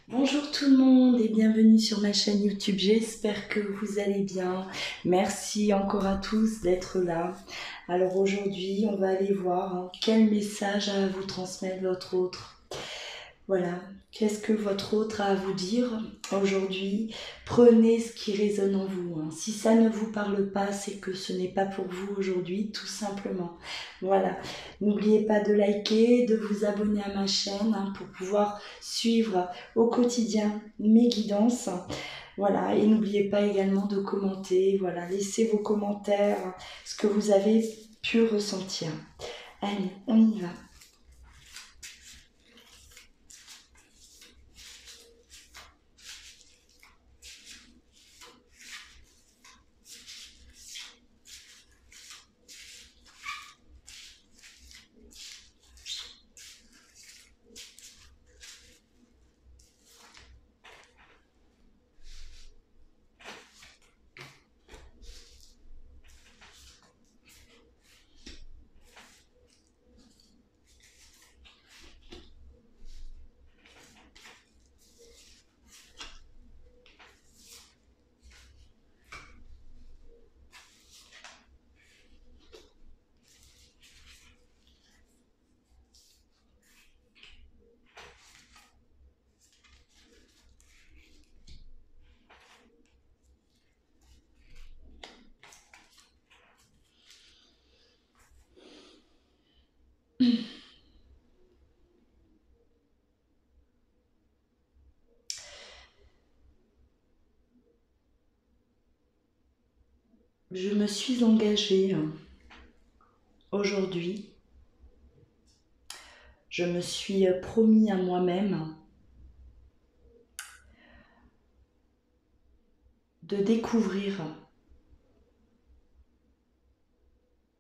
Bonjour tout le monde et bienvenue sur ma chaîne YouTube. J'espère que vous allez bien. Merci encore à tous d'être là. Alors aujourd'hui, on va aller voir quel message a à vous transmettre votre autre. Voilà, qu'est-ce que votre autre a à vous dire aujourd'hui? Prenez ce qui résonne en vous. Si ça ne vous parle pas, c'est que ce n'est pas pour vous aujourd'hui, tout simplement. Voilà, n'oubliez pas de liker, de vous abonner à ma chaîne pour pouvoir suivre au quotidien mes guidances. Voilà, et n'oubliez pas également de commenter. Voilà, laissez vos commentaires, ce que vous avez pu ressentir. Allez, on y va. Je me suis engagée aujourd'hui. Je me suis promis à moi-même de découvrir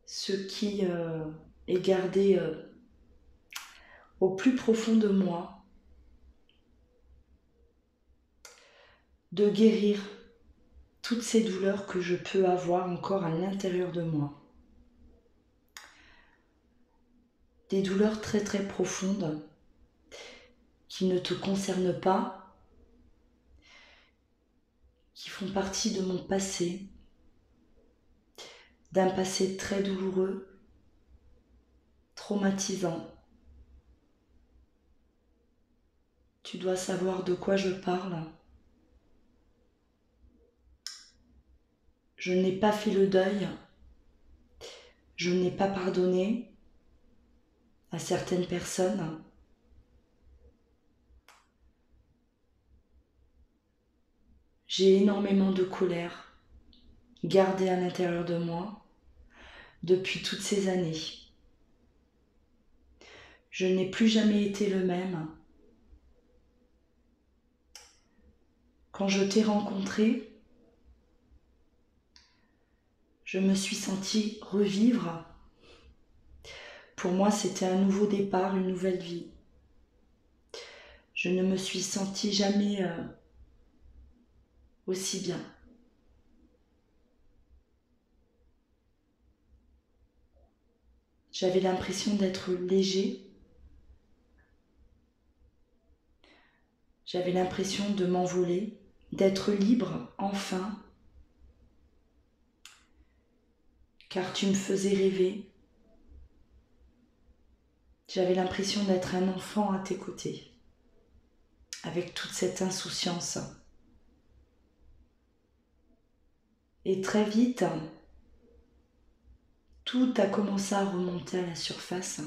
ce qui est gardé au plus profond de moi, de guérir toutes ces douleurs que je peux avoir encore à l'intérieur de moi. Des douleurs très très profondes qui ne te concernent pas, qui font partie de mon passé, d'un passé très douloureux, traumatisant. Tu dois savoir de quoi je parle. Je n'ai pas fait le deuil, je n'ai pas pardonné à certaines personnes. J'ai énormément de colère gardée à l'intérieur de moi depuis toutes ces années. Je n'ai plus jamais été le même. Quand je t'ai rencontré, je me suis sentie revivre. Pour moi, c'était un nouveau départ, une nouvelle vie. Je ne me suis sentie jamais aussi bien. J'avais l'impression d'être léger. J'avais l'impression de m'envoler, d'être libre, enfin. Car tu me faisais rêver. J'avais l'impression d'être un enfant à tes côtés, avec toute cette insouciance. Et très vite, tout a commencé à remonter à la surface.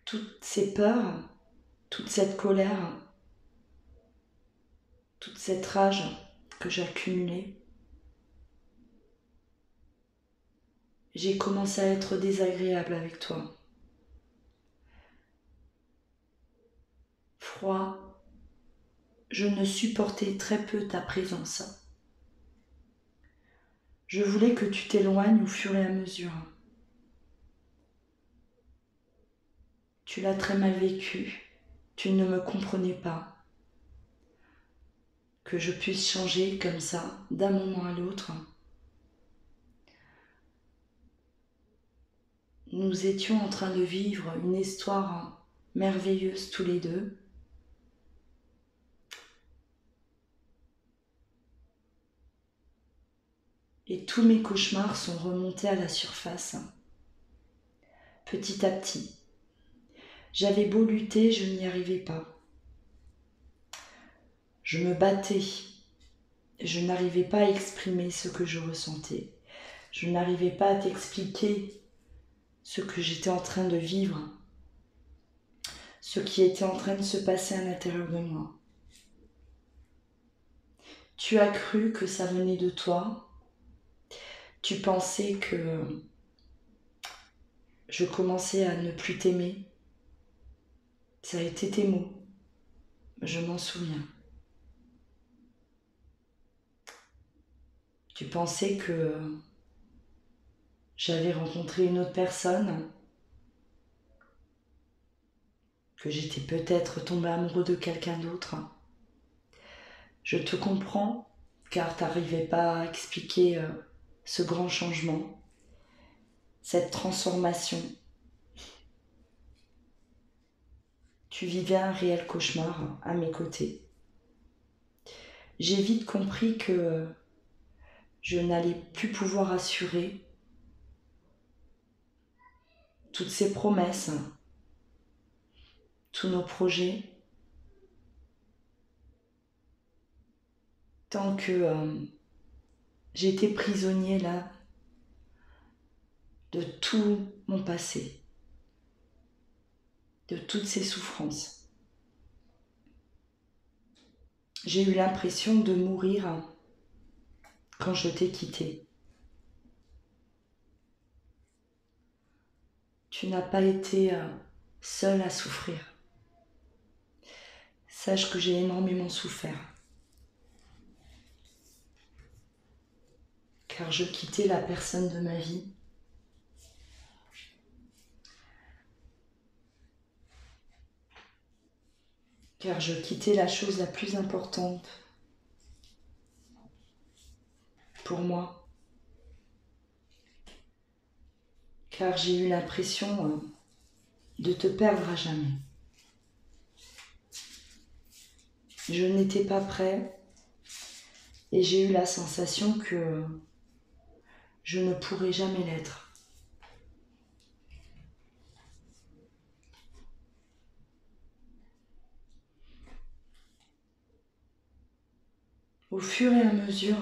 Toutes ces peurs, toute cette colère, toute cette rage que j'accumulais, j'ai commencé à être désagréable avec toi. Froid, je ne supportais très peu ta présence. Je voulais que tu t'éloignes au fur et à mesure. Tu l'as très mal vécu, tu ne me comprenais pas. Que je puisse changer comme ça, d'un moment à l'autre. nous étions en train de vivre une histoire merveilleuse tous les deux. Et tous mes cauchemars sont remontés à la surface, petit à petit. J'avais beau lutter, je n'y arrivais pas. Je me battais. Je n'arrivais pas à exprimer ce que je ressentais. Je n'arrivais pas à t'expliquer ce que j'étais en train de vivre, ce qui était en train de se passer à l'intérieur de moi. Tu as cru que ça venait de toi. Tu pensais que je commençais à ne plus t'aimer. Ça a été tes mots. Je m'en souviens. Tu pensais que j'avais rencontré une autre personne, que j'étais peut-être tombée amoureux de quelqu'un d'autre. Je te comprends, car tu n'arrivais pas à expliquer ce grand changement, cette transformation. Tu vivais un réel cauchemar à mes côtés. J'ai vite compris que je n'allais plus pouvoir assurer toutes ces promesses, tous nos projets, tant que j'étais prisonnier là de tout mon passé, de toutes ces souffrances. J'ai eu l'impression de mourir quand je t'ai quitté. Tu n'as pas été seule à souffrir. Sache que j'ai énormément souffert. Car je quittais la personne de ma vie. Car je quittais la chose la plus importante pour moi. Car j'ai eu l'impression de te perdre à jamais. Je n'étais pas prêt et j'ai eu la sensation que je ne pourrais jamais l'être. Au fur et à mesure,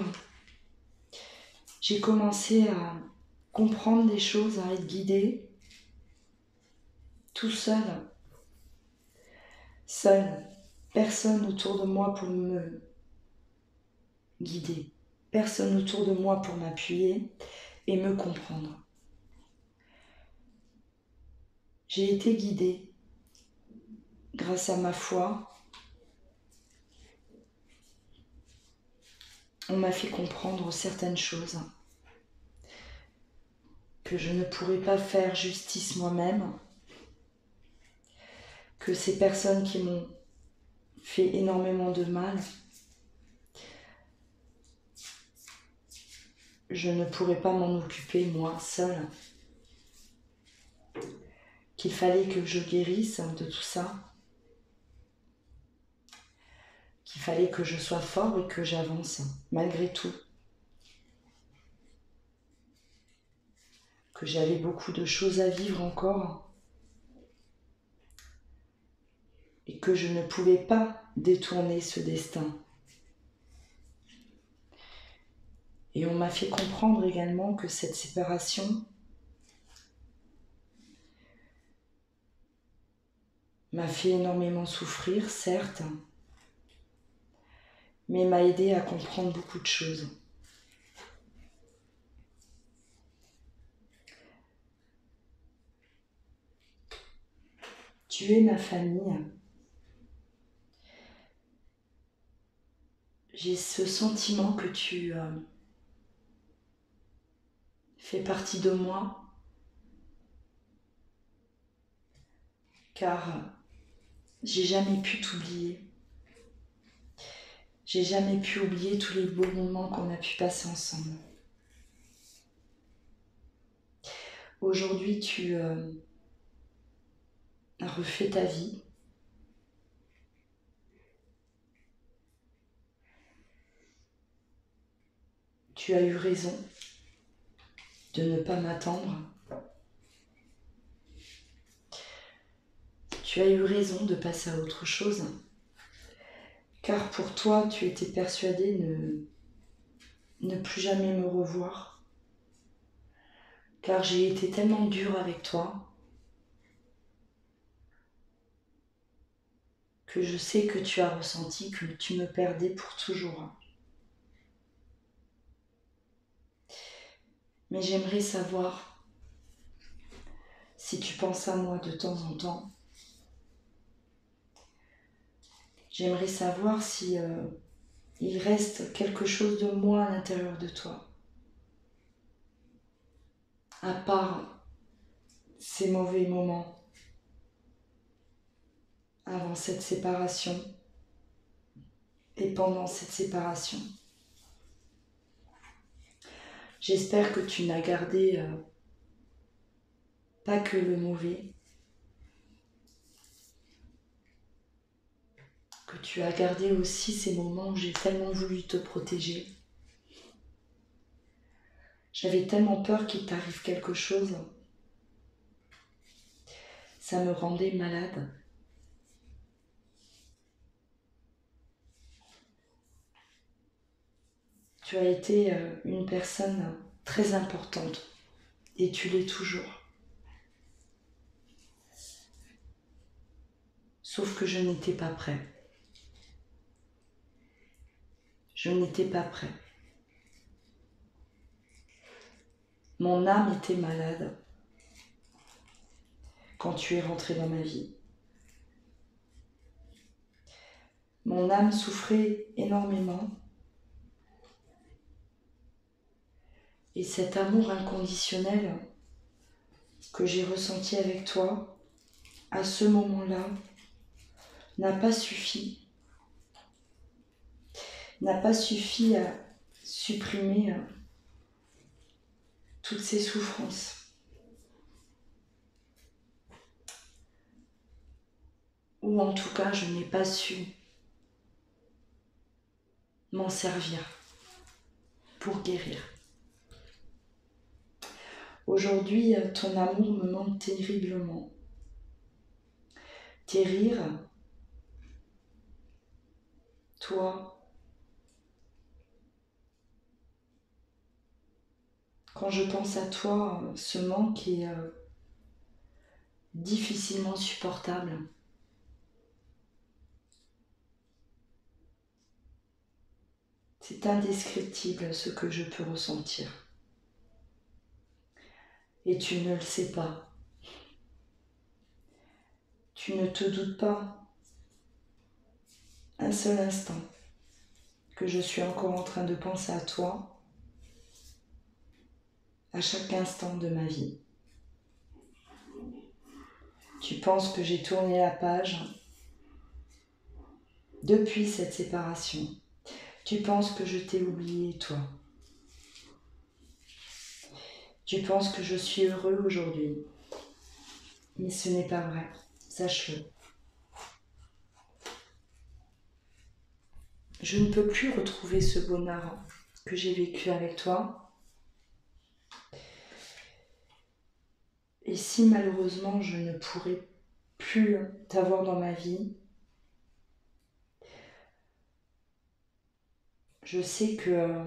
j'ai commencé à comprendre des choses, à être guidée, tout seul, personne autour de moi pour me guider, personne autour de moi pour m'appuyer et me comprendre. J'ai été guidée grâce à ma foi. On m'a fait comprendre certaines choses, que je ne pourrais pas faire justice moi-même, que ces personnes qui m'ont fait énormément de mal, je ne pourrais pas m'en occuper moi seule, qu'il fallait que je guérisse de tout ça, qu'il fallait que je sois fort et que j'avance malgré tout, que j'avais beaucoup de choses à vivre encore et que je ne pouvais pas détourner ce destin. Et on m'a fait comprendre également que cette séparation m'a fait énormément souffrir, certes, mais m'a aidé à comprendre beaucoup de choses. Tu es ma famille. J'ai ce sentiment que tu fais partie de moi, car j'ai jamais pu t'oublier. J'ai jamais pu oublier tous les beaux moments qu'on a pu passer ensemble. Aujourd'hui, tu refais ta vie. Tu as eu raison de ne pas m'attendre. Tu as eu raison de passer à autre chose. Car pour toi, tu étais persuadé ne plus jamais me revoir. Car j'ai été tellement dure avec toi que je sais que tu as ressenti que tu me perdais pour toujours. Mais j'aimerais savoir si tu penses à moi de temps en temps. J'aimerais savoir si il reste quelque chose de moi à l'intérieur de toi. À part ces mauvais moments avant cette séparation et pendant cette séparation. J'espère que tu n'as gardé pas que le mauvais, que tu as gardé aussi ces moments où j'ai tellement voulu te protéger. J'avais tellement peur qu'il t'arrive quelque chose. Ça me rendait malade. Tu as été une personne très importante et tu l'es toujours. Sauf que je n'étais pas prêt. Je n'étais pas prêt. Mon âme était malade quand tu es rentré dans ma vie. Mon âme souffrait énormément et cet amour inconditionnel que j'ai ressenti avec toi à ce moment-là n'a pas suffi à supprimer toutes ces souffrances. Ou en tout cas, je n'ai pas su m'en servir pour guérir. Aujourd'hui, ton amour me manque terriblement. Tes rires, toi, quand je pense à toi, ce manque est difficilement supportable. C'est indescriptible ce que je peux ressentir. Et tu ne le sais pas. Tu ne te doutes pas un seul instant que je suis encore en train de penser à toi à chaque instant de ma vie. Tu penses que j'ai tourné la page depuis cette séparation. Tu penses que je t'ai oublié, toi. Tu penses que je suis heureux aujourd'hui. Mais ce n'est pas vrai. Sache-le. Je ne peux plus retrouver ce bonheur que j'ai vécu avec toi. Et si malheureusement je ne pourrais plus t'avoir dans ma vie, je sais que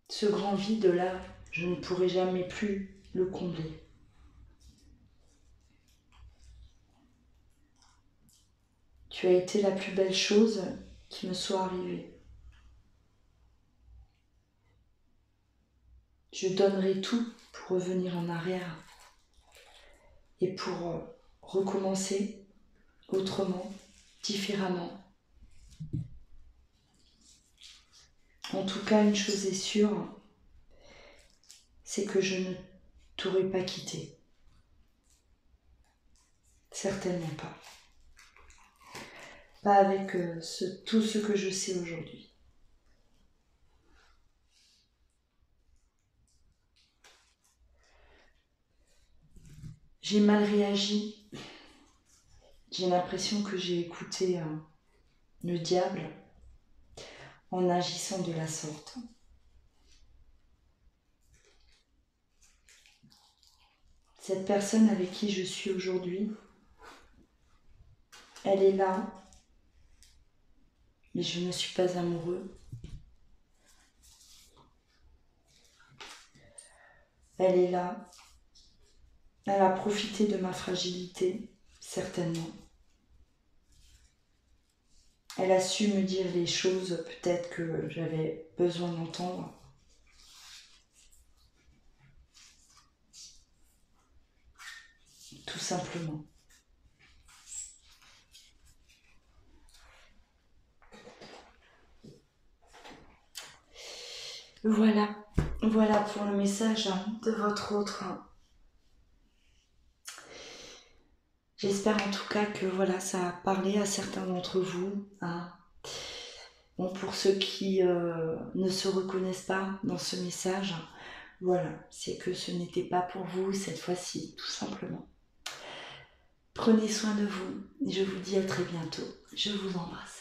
ce grand vide-là, je ne pourrai jamais plus le combler. Tu as été la plus belle chose qui me soit arrivée. Je donnerai tout pour revenir en arrière et pour recommencer autrement, différemment. En tout cas, une chose est sûre, c'est que je ne t'aurais pas quitté. Certainement pas. Pas avec tout ce que je sais aujourd'hui. j'ai mal réagi. J'ai l'impression que j'ai écouté le diable en agissant de la sorte. Cette personne avec qui je suis aujourd'hui, elle est là, mais je ne suis pas amoureux. Elle est là, elle a profité de ma fragilité, certainement. Elle a su me dire les choses peut-être que j'avais besoin d'entendre. Tout simplement. Voilà pour le message de votre autre. J'espère en tout cas que voilà, ça a parlé à certains d'entre vous. Bon, pour ceux qui ne se reconnaissent pas dans ce message, voilà, c'est que ce n'était pas pour vous cette fois-ci, tout simplement. Prenez soin de vous et je vous dis à très bientôt. Je vous embrasse.